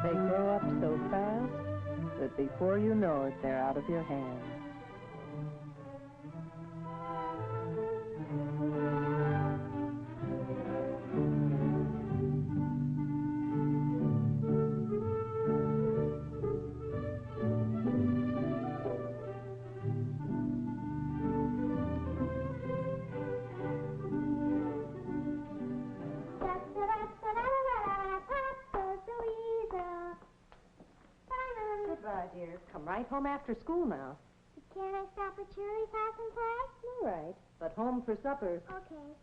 They grow up so fast that before you know it, they're out of your hands. Goodbye, dear. Come right home after school now. Can't I stop at Shirley's house and play? All right. But home for supper. Okay.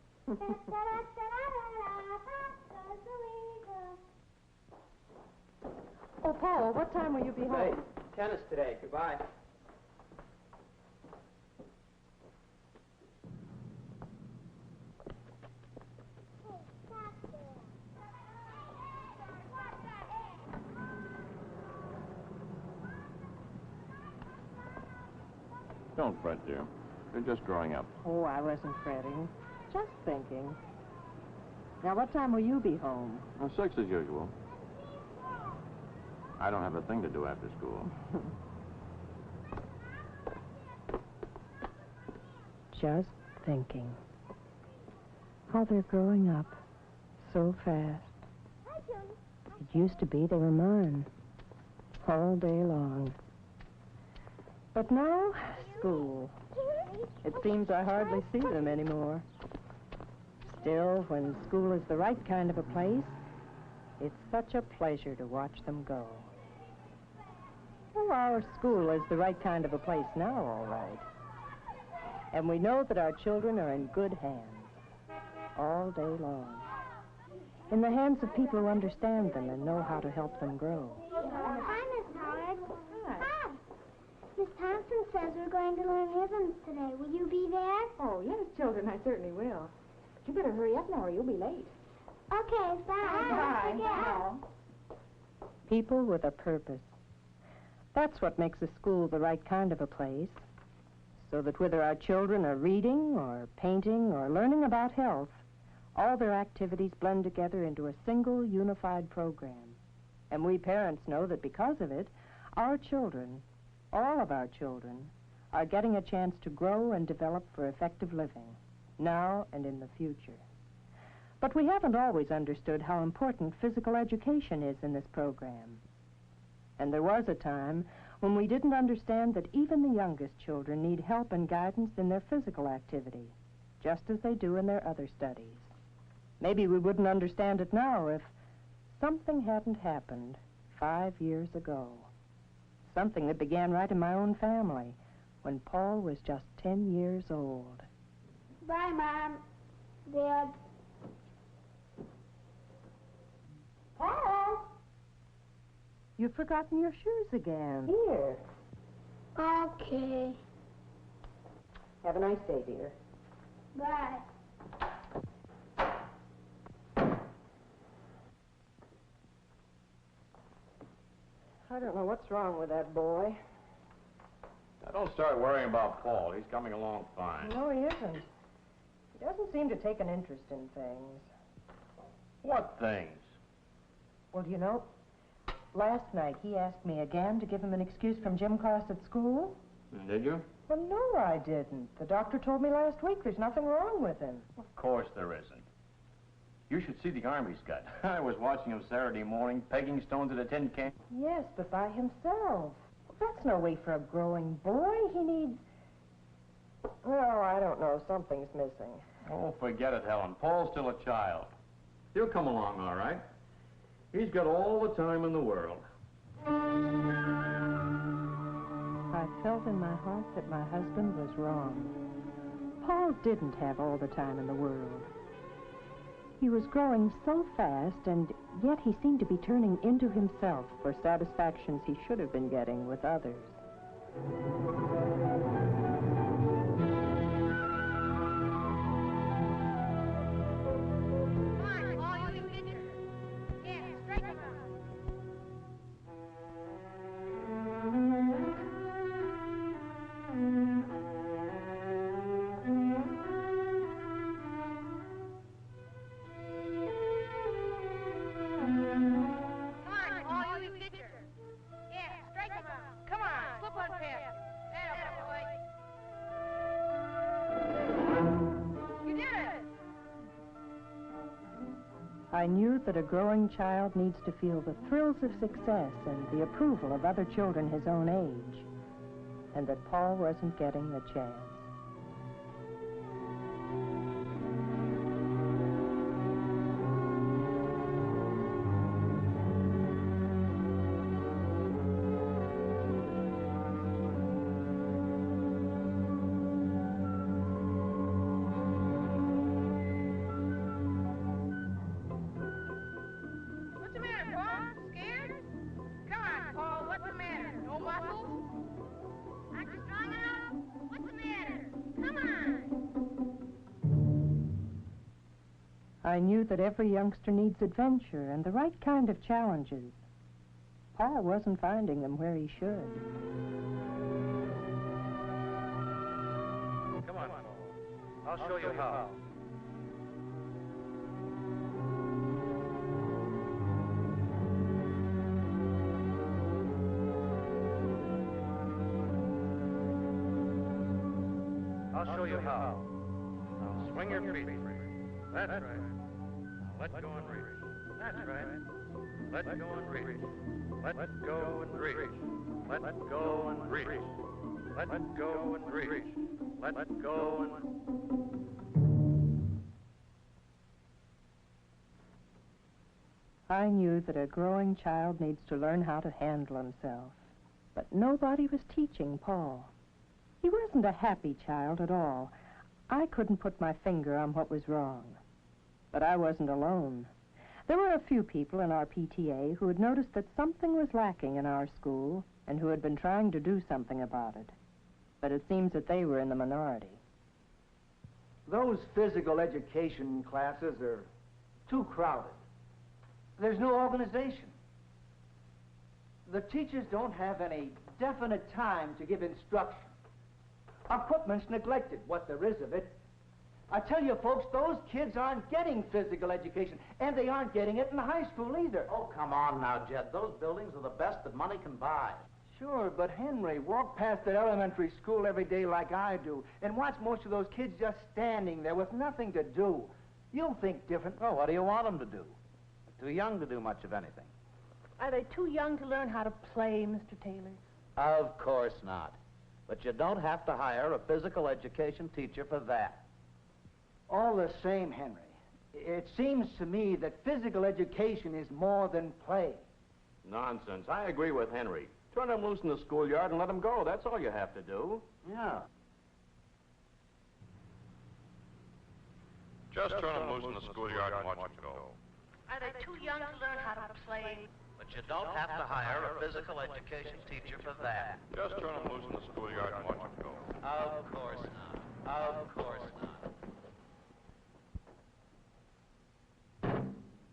Oh, Paul, what time will you be home? Hey, tennis today. Goodbye. Don't fret, dear. You're just growing up. Oh, I wasn't fretting. Just thinking. Now, what time will you be home? 6 as usual. I don't have a thing to do after school. Just thinking. How they're growing up so fast. It used to be they were mine all day long. But now, school. It seems I hardly see them anymore. Still, when school is the right kind of a place, it's such a pleasure to watch them go. Well, our school is the right kind of a place now, all right. And we know that our children are in good hands all day long. In the hands of people who understand them and know how to help them grow. Hi, Miss Howard. Hi. Miss Thompson says we're going to learn rhythms today. Will you be there? Oh, yes, children, I certainly will. But you better hurry up now or you'll be late. Okay, bye. Don't forget. No. People with a purpose. That's what makes a school the right kind of a place. So that whether our children are reading or painting or learning about health, all their activities blend together into a single unified program. And we parents know that because of it, our children, all of our children, are getting a chance to grow and develop for effective living, now and in the future. But we haven't always understood how important physical education is in this program. And there was a time when we didn't understand that even the youngest children need help and guidance in their physical activity, just as they do in their other studies. Maybe we wouldn't understand it now if something hadn't happened 5 years ago. Something that began right in my own family when Paul was just 10 years old. Bye, Mom. Dad. Paul! You've forgotten your shoes again. Here. Okay. Have a nice day, dear. Bye. I don't know what's wrong with that boy. Now, don't start worrying about Paul. He's coming along fine. No, he isn't. He doesn't seem to take an interest in things. What things? Well, you know, last night he asked me again to give him an excuse from gym class at school. Did you? Well, no, I didn't. The doctor told me last week there's nothing wrong with him. Of course there isn't. You should see the arm he's got. I was watching him Saturday morning, pegging stones at a tin can. Yes, but by himself. That's no way for a growing boy. He needs... Well, I don't know. Something's missing. Oh, forget it, Helen. Paul's still a child. He'll come along all right. He's got all the time in the world. I felt in my heart that my husband was wrong. Paul didn't have all the time in the world. He was growing so fast, and yet he seemed to be turning into himself for satisfactions he should have been getting with others. I knew that a growing child needs to feel the thrills of success and the approval of other children his own age, and that Paul wasn't getting the chance. I knew that every youngster needs adventure and the right kind of challenges. Paul wasn't finding them where he should. Come on, Paul. I'll show you how. I'll show you how. Now swing your feet. That's right. Now let go and reach. That's right. Let go and reach. Let go and reach. Let go and reach. Let go and reach. Let go and... I knew that a growing child needs to learn how to handle himself, but nobody was teaching Paul. He wasn't a happy child at all. I couldn't put my finger on what was wrong. But I wasn't alone. There were a few people in our PTA who had noticed that something was lacking in our school and who had been trying to do something about it. But it seems that they were in the minority. Those physical education classes are too crowded. There's no organization. The teachers don't have any definite time to give instruction. Equipment's neglected, what there is of it. I tell you, folks, those kids aren't getting physical education, and they aren't getting it in high school either. Oh, come on now, Jed. Those buildings are the best that money can buy. Sure, but Henry, walk past that elementary school every day like I do, and watch most of those kids just standing there with nothing to do. You'll think different. Well, what do you want them to do? They're too young to do much of anything. Are they too young to learn how to play, Mr. Taylor? Of course not. But you don't have to hire a physical education teacher for that. All the same, Henry, it seems to me that physical education is more than play. Nonsense. I agree with Henry. Turn them loose in the schoolyard and let them go. That's all you have to do. Yeah. Just turn them loose in the schoolyard and watch them go. Are they too young to learn how to play? But you don't have to hire a physical education teacher for that. Just turn them loose in the schoolyard and watch them go. Of course not. Of course not.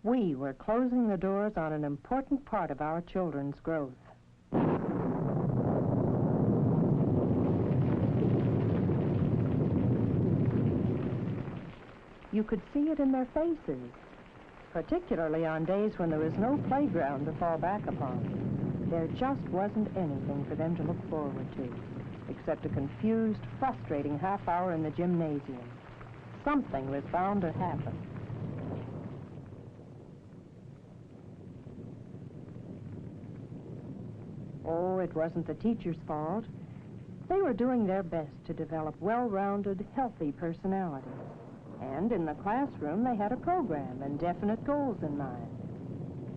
We were closing the doors on an important part of our children's growth. You could see it in their faces, particularly on days when there was no playground to fall back upon. There just wasn't anything for them to look forward to, except a confused, frustrating half hour in the gymnasium. Something was bound to happen. Oh, it wasn't the teacher's fault. They were doing their best to develop well-rounded, healthy personalities. And in the classroom, they had a program and definite goals in mind.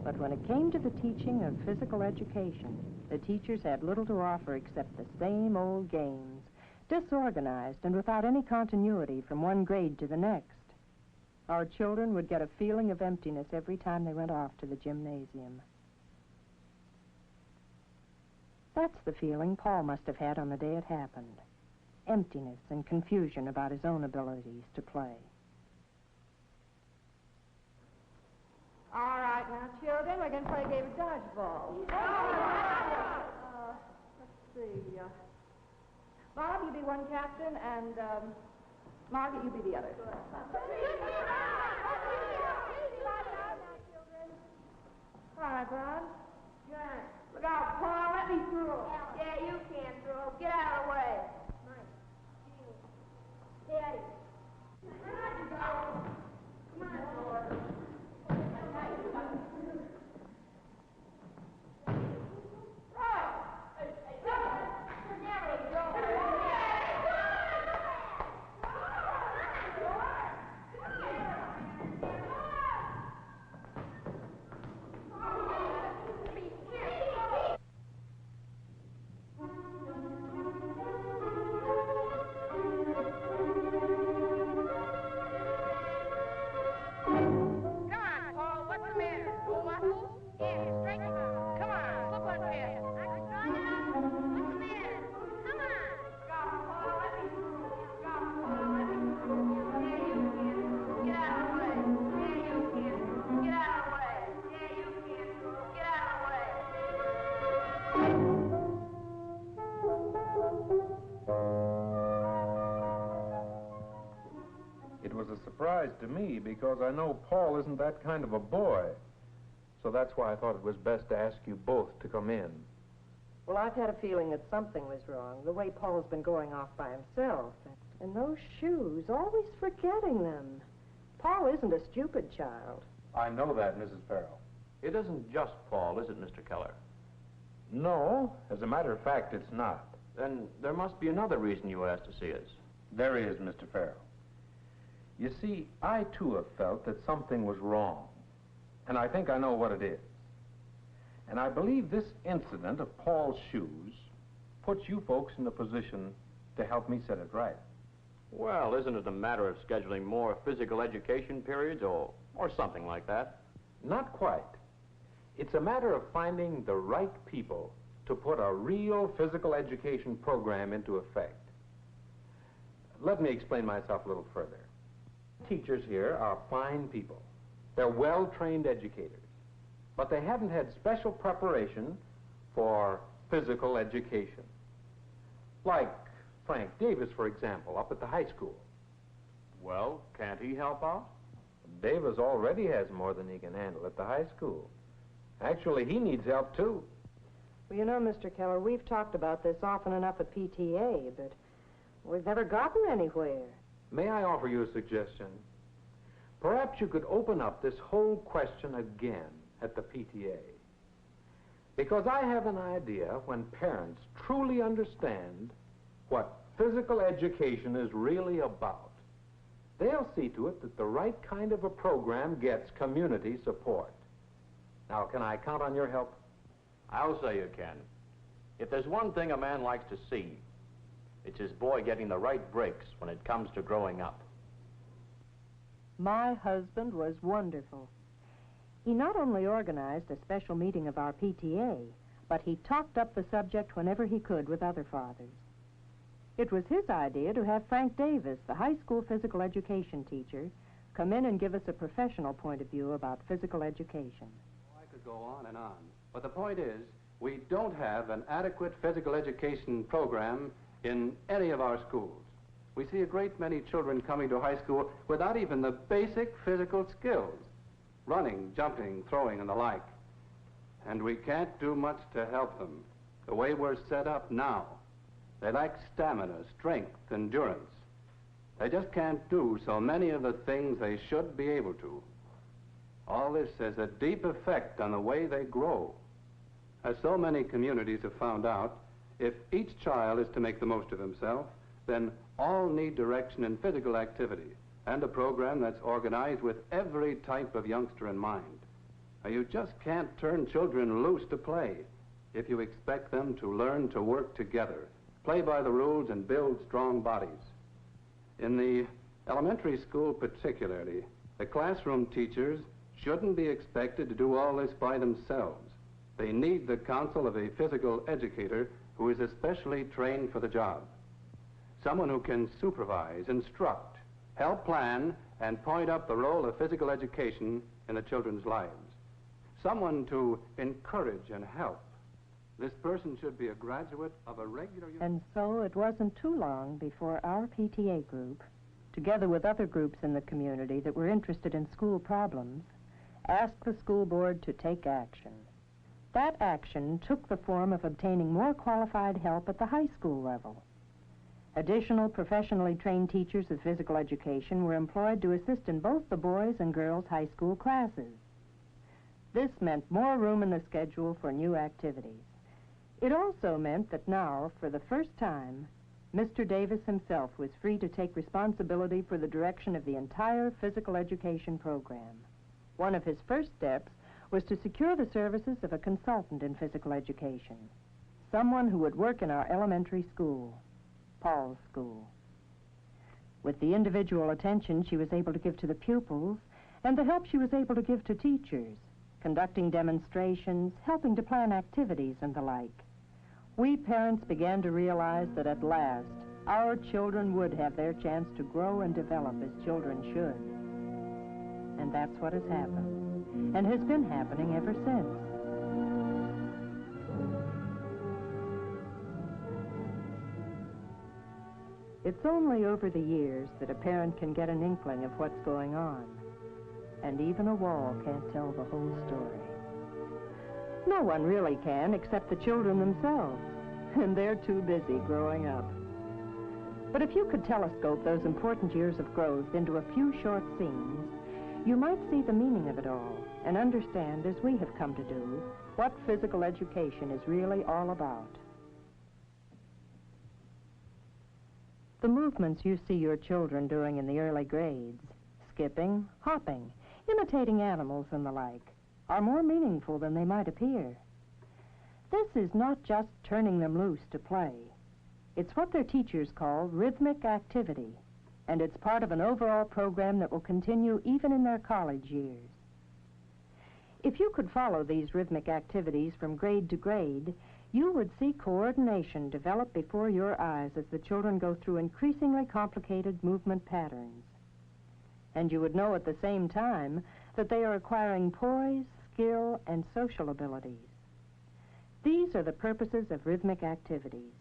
But when it came to the teaching of physical education, the teachers had little to offer except the same old games, disorganized and without any continuity from one grade to the next. Our children would get a feeling of emptiness every time they went off to the gymnasium. That's the feeling Paul must have had on the day it happened. Emptiness and confusion about his own abilities to play. All right, now, children, we're going to play a game of dodgeball. Let's see. Bob, you be one captain, and Margaret, you be the other. All right, Bob. Look out, Paul, let me through. Yeah, you can throw. Get out of the way. Daddy. Come on, George. surprise to me because I know Paul isn't that kind of a boy. So that's why I thought it was best to ask you both to come in. Well, I've had a feeling that something was wrong, the way Paul's been going off by himself. And those shoes, always forgetting them. Paul isn't a stupid child. I know that, Mrs. Farrell. It isn't just Paul, is it, Mr. Keller? No, as a matter of fact, it's not. Then there must be another reason you asked to see us. There is, Mr. Farrell. You see, I too have felt that something was wrong, and I think I know what it is. And I believe this incident of Paul's shoes puts you folks in a position to help me set it right. Well, isn't it a matter of scheduling more physical education periods or something like that? Not quite. It's a matter of finding the right people to put a real physical education program into effect. Let me explain myself a little further. Teachers here are fine people. They're well-trained educators, but they haven't had special preparation for physical education. Like Frank Davis, for example, up at the high school. Well, can't he help out? Davis already has more than he can handle at the high school. Actually, he needs help, too. Well, you know, Mr. Keller, we've talked about this often enough at PTA, but we've never gotten anywhere. May I offer you a suggestion? Perhaps you could open up this whole question again at the PTA. Because I have an idea when parents truly understand what physical education is really about, they'll see to it that the right kind of a program gets community support. Now, can I count on your help? I'll say you can. If there's one thing a man likes to see, it's his boy getting the right breaks when it comes to growing up. My husband was wonderful. He not only organized a special meeting of our PTA, but he talked up the subject whenever he could with other fathers. It was his idea to have Frank Davis, the high school physical education teacher, come in and give us a professional point of view about physical education. I could go on and on, but the point is, we don't have an adequate physical education program in any of our schools. We see a great many children coming to high school without even the basic physical skills, running, jumping, throwing, and the like. And we can't do much to help them. The way we're set up now, they lack stamina, strength, endurance. They just can't do so many of the things they should be able to. All this has a deep effect on the way they grow. As so many communities have found out, if each child is to make the most of himself, then all need direction in physical activity and a program that's organized with every type of youngster in mind. Now, you just can't turn children loose to play if you expect them to learn to work together, play by the rules, and build strong bodies. In the elementary school particularly, the classroom teachers shouldn't be expected to do all this by themselves. They need the counsel of a physical educator who is especially trained for the job. Someone who can supervise, instruct, help plan, and point up the role of physical education in the children's lives. Someone to encourage and help. This person should be a graduate of a regular... And so it wasn't too long before our PTA group, together with other groups in the community that were interested in school problems, asked the school board to take action. That action took the form of obtaining more qualified help at the high school level. Additional professionally trained teachers of physical education were employed to assist in both the boys' and girls' high school classes. This meant more room in the schedule for new activities. It also meant that now, for the first time, Mr. Davis himself was free to take responsibility for the direction of the entire physical education program. One of his first steps was to secure the services of a consultant in physical education, someone who would work in our elementary school, Paul's school. With the individual attention she was able to give to the pupils and the help she was able to give to teachers, conducting demonstrations, helping to plan activities and the like, we parents began to realize that at last our children would have their chance to grow and develop as children should. And that's what has happened, and has been happening ever since. It's only over the years that a parent can get an inkling of what's going on. And even a wall can't tell the whole story. No one really can except the children themselves, and they're too busy growing up. But if you could telescope those important years of growth into a few short scenes, you might see the meaning of it all and understand, as we have come to do, what physical education is really all about. The movements you see your children doing in the early grades, skipping, hopping, imitating animals and the like, are more meaningful than they might appear. This is not just turning them loose to play. It's what their teachers call rhythmic activity, and it's part of an overall program that will continue even in their college years. If you could follow these rhythmic activities from grade to grade, you would see coordination develop before your eyes as the children go through increasingly complicated movement patterns. And you would know at the same time that they are acquiring poise, skill, and social abilities. These are the purposes of rhythmic activities,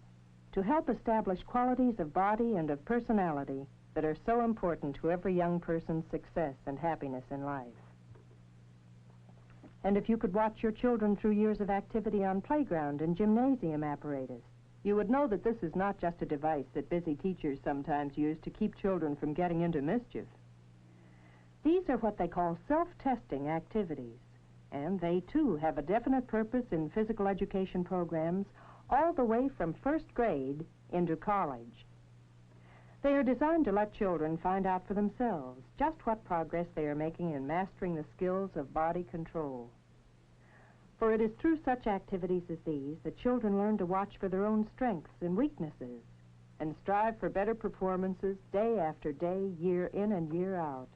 to help establish qualities of body and of personality that are so important to every young person's success and happiness in life. And if you could watch your children through years of activity on playground and gymnasium apparatus, you would know that this is not just a device that busy teachers sometimes use to keep children from getting into mischief. These are what they call self-testing activities, and they too have a definite purpose in physical education programs all the way from first grade into college. They are designed to let children find out for themselves just what progress they are making in mastering the skills of body control. For it is through such activities as these that children learn to watch for their own strengths and weaknesses and strive for better performances day after day, year in and year out.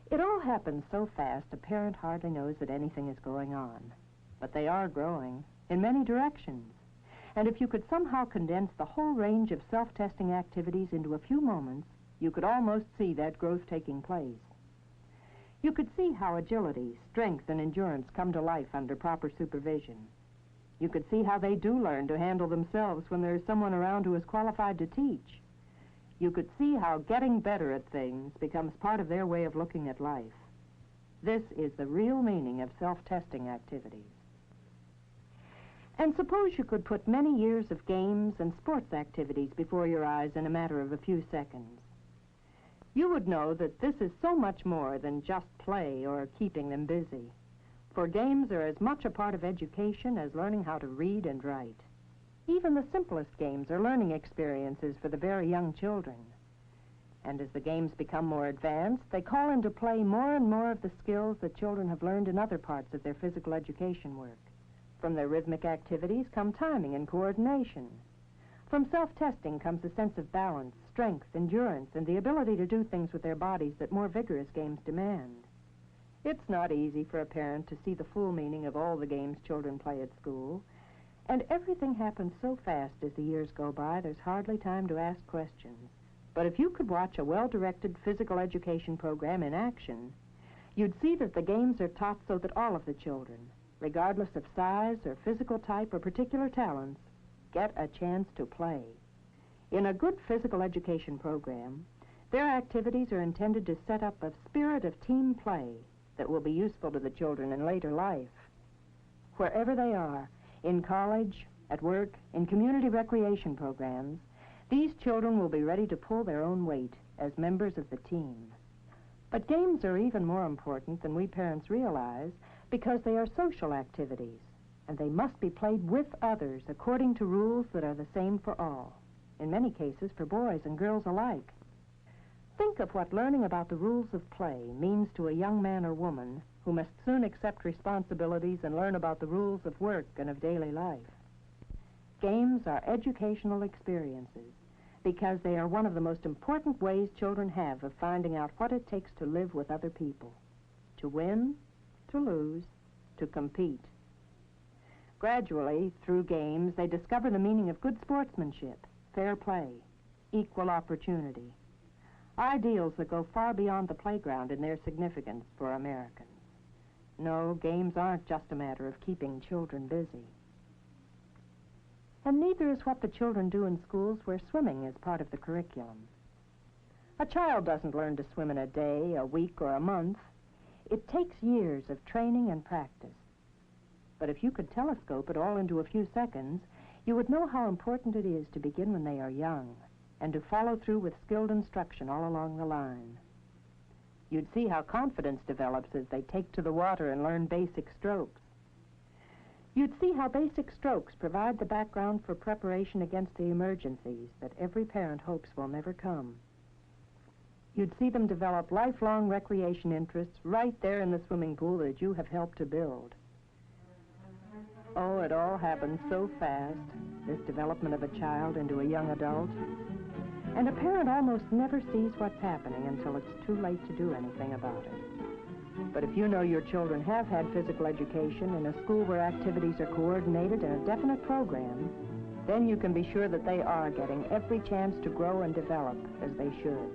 It all happens so fast a parent hardly knows that anything is going on. But they are growing in many directions. And if you could somehow condense the whole range of self-testing activities into a few moments, you could almost see that growth taking place. You could see how agility, strength, and endurance come to life under proper supervision. You could see how they do learn to handle themselves when there is someone around who is qualified to teach. You could see how getting better at things becomes part of their way of looking at life. This is the real meaning of self-testing activities. And suppose you could put many years of games and sports activities before your eyes in a matter of a few seconds. You would know that this is so much more than just play or keeping them busy. For games are as much a part of education as learning how to read and write. Even the simplest games are learning experiences for the very young children. And as the games become more advanced, they call into play more and more of the skills that children have learned in other parts of their physical education work. From their rhythmic activities come timing and coordination. From self-testing comes a sense of balance, strength, endurance, and the ability to do things with their bodies that more vigorous games demand. It's not easy for a parent to see the full meaning of all the games children play at school, and everything happens so fast as the years go by, there's hardly time to ask questions. But if you could watch a well-directed physical education program in action, you'd see that the games are taught so that all of the children, regardless of size or physical type or particular talents, get a chance to play. In a good physical education program, their activities are intended to set up a spirit of team play that will be useful to the children in later life. Wherever they are, in college, at work, in community recreation programs, these children will be ready to pull their own weight as members of the team. But games are even more important than we parents realize because they are social activities, and they must be played with others according to rules that are the same for all, in many cases for boys and girls alike. Think of what learning about the rules of play means to a young man or woman who must soon accept responsibilities and learn about the rules of work and of daily life. Games are educational experiences because they are one of the most important ways children have of finding out what it takes to live with other people, to win, to lose, to compete. Gradually, through games, they discover the meaning of good sportsmanship, fair play, equal opportunity, ideals that go far beyond the playground in their significance for Americans. No, games aren't just a matter of keeping children busy. And neither is what the children do in schools where swimming is part of the curriculum. A child doesn't learn to swim in a day, a week, or a month. It takes years of training and practice. But if you could telescope it all into a few seconds, you would know how important it is to begin when they are young and to follow through with skilled instruction all along the line. You'd see how confidence develops as they take to the water and learn basic strokes. You'd see how basic strokes provide the background for preparation against the emergencies that every parent hopes will never come. You'd see them develop lifelong recreation interests right there in the swimming pool that you have helped to build. Oh, it all happens so fast, this development of a child into a young adult. And a parent almost never sees what's happening until it's too late to do anything about it. But if you know your children have had physical education in a school where activities are coordinated in a definite program, then you can be sure that they are getting every chance to grow and develop as they should.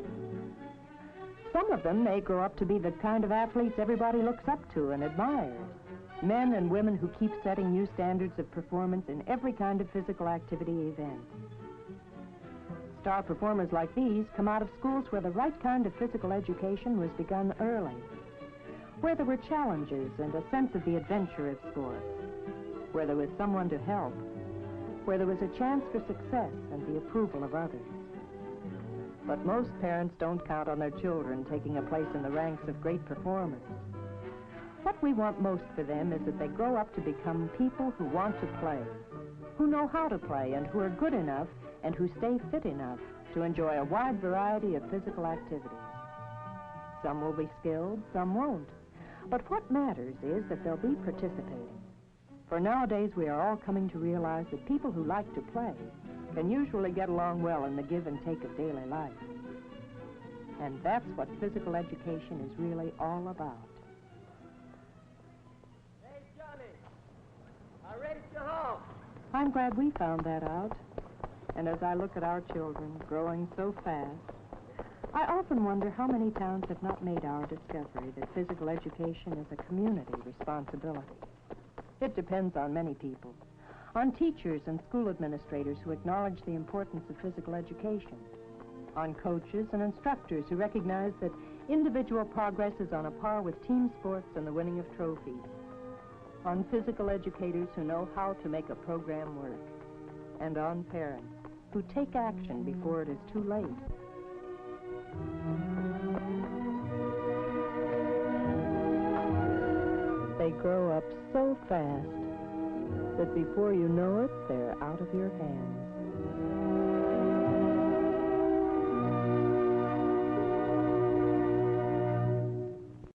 Some of them may grow up to be the kind of athletes everybody looks up to and admires. Men and women who keep setting new standards of performance in every kind of physical activity event. Star performers like these come out of schools where the right kind of physical education was begun early, where there were challenges and a sense of the adventure of sports, where there was someone to help, where there was a chance for success and the approval of others. But most parents don't count on their children taking a place in the ranks of great performers. What we want most for them is that they grow up to become people who want to play, who know how to play, and who are good enough and who stay fit enough to enjoy a wide variety of physical activities. Some will be skilled, some won't. But what matters is that they'll be participating. For nowadays, we are all coming to realize that people who like to play can usually get along well in the give and take of daily life. And that's what physical education is really all about. Hey, Johnny. I ready to home. I'm glad we found that out. And as I look at our children growing so fast, I often wonder how many towns have not made our discovery that physical education is a community responsibility. It depends on many people, on teachers and school administrators who acknowledge the importance of physical education, on coaches and instructors who recognize that individual progress is on a par with team sports and the winning of trophies, on physical educators who know how to make a program work, and on parents who take action before it is too late. They grow up so fast that before you know it, they're out of your hands.